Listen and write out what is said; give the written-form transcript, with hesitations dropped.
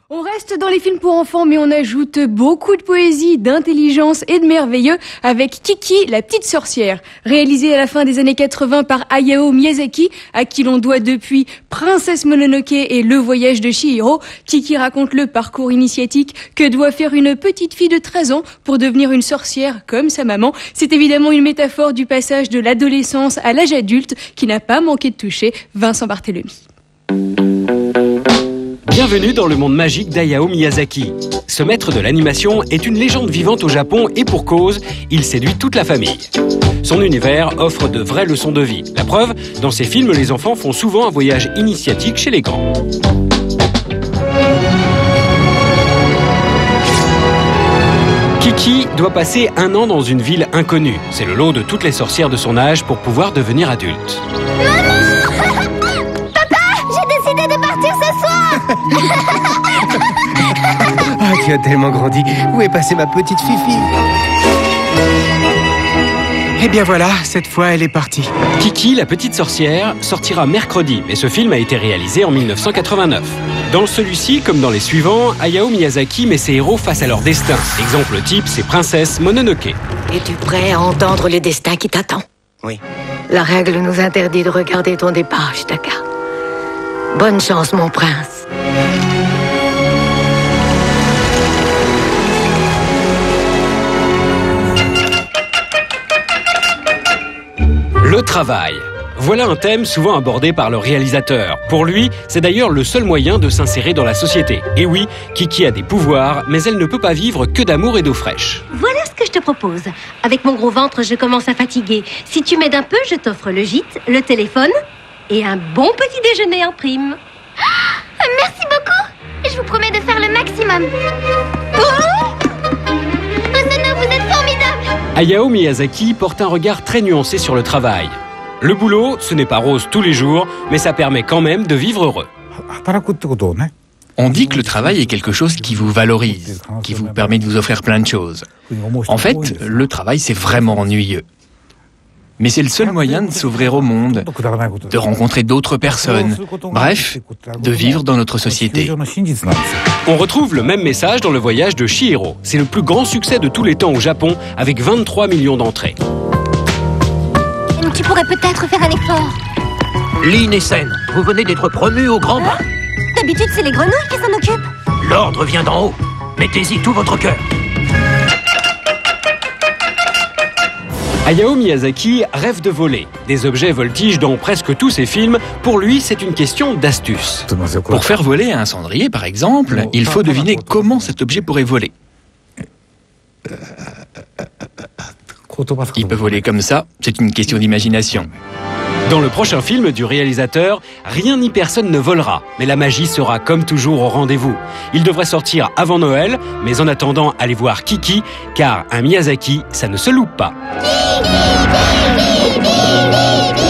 On reste dans les films pour enfants, mais on ajoute beaucoup de poésie, d'intelligence et de merveilleux avec Kiki, la petite sorcière. Réalisé à la fin des années 80 par Hayao Miyazaki, à qui l'on doit depuis Princesse Mononoke et Le Voyage de Chihiro, Kiki raconte le parcours initiatique que doit faire une petite fille de 13 ans pour devenir une sorcière comme sa maman. C'est évidemment une métaphore du passage de l'adolescence à l'âge adulte qui n'a pas manqué de toucher Vincent Barthélemy. Bienvenue dans le monde magique d'Hayao Miyazaki. Ce maître de l'animation est une légende vivante au Japon et pour cause, il séduit toute la famille. Son univers offre de vraies leçons de vie. La preuve, dans ses films, les enfants font souvent un voyage initiatique chez les grands. Kiki doit passer 1 an dans une ville inconnue. C'est le lot de toutes les sorcières de son âge pour pouvoir devenir adulte. Ah, tu as tellement grandi. Où est passée ma petite Fifi? Eh bien voilà, cette fois elle est partie. Kiki, la petite sorcière, sortira mercredi, mais ce film a été réalisé en 1989. Dans celui-ci, comme dans les suivants, Hayao Miyazaki met ses héros face à leur destin. Exemple type, c'est Princesse Mononoke. Es-tu prêt à entendre le destin qui t'attend? Oui. La règle nous interdit de regarder ton départ, Shitaka. Bonne chance, mon prince. Le travail. Voilà un thème souvent abordé par le réalisateur. Pour lui, c'est d'ailleurs le seul moyen de s'insérer dans la société. Et oui, Kiki a des pouvoirs, mais elle ne peut pas vivre que d'amour et d'eau fraîche. Voilà ce que je te propose. Avec mon gros ventre, je commence à fatiguer. Si tu m'aides un peu, je t'offre le gîte, le téléphone et un bon petit déjeuner en prime. Merci beaucoup. Je vous promets de faire le maximum. Hosono, vous êtes formidable. Hayao Miyazaki porte un regard très nuancé sur le travail. Le boulot, ce n'est pas rose tous les jours, mais ça permet quand même de vivre heureux. On dit que le travail est quelque chose qui vous valorise, qui vous permet de vous offrir plein de choses. En fait, le travail, c'est vraiment ennuyeux. Mais c'est le seul moyen de s'ouvrir au monde, de rencontrer d'autres personnes, bref, de vivre dans notre société. On retrouve le même message dans Le Voyage de Chihiro. C'est le plus grand succès de tous les temps au Japon, avec 23 millions d'entrées. Tu pourrais peut-être faire un effort. Lynn et Sen, vous venez d'être promus au grand bain. D'habitude, c'est les grenouilles qui s'en occupent. L'ordre vient d'en haut. Mettez-y tout votre cœur. Hayao Miyazaki rêve de voler. Des objets voltigent dans presque tous ses films. Pour lui, c'est une question d'astuce. Pour faire voler un cendrier, par exemple, il faut deviner comment cet objet pourrait voler. Il peut voler comme ça, c'est une question d'imagination. Dans le prochain film du réalisateur, rien ni personne ne volera, mais la magie sera comme toujours au rendez-vous. Il devrait sortir avant Noël, mais en attendant, allez voir Kiki, car un Miyazaki, ça ne se loupe pas. Kiki, Kiki, Kiki, Kiki.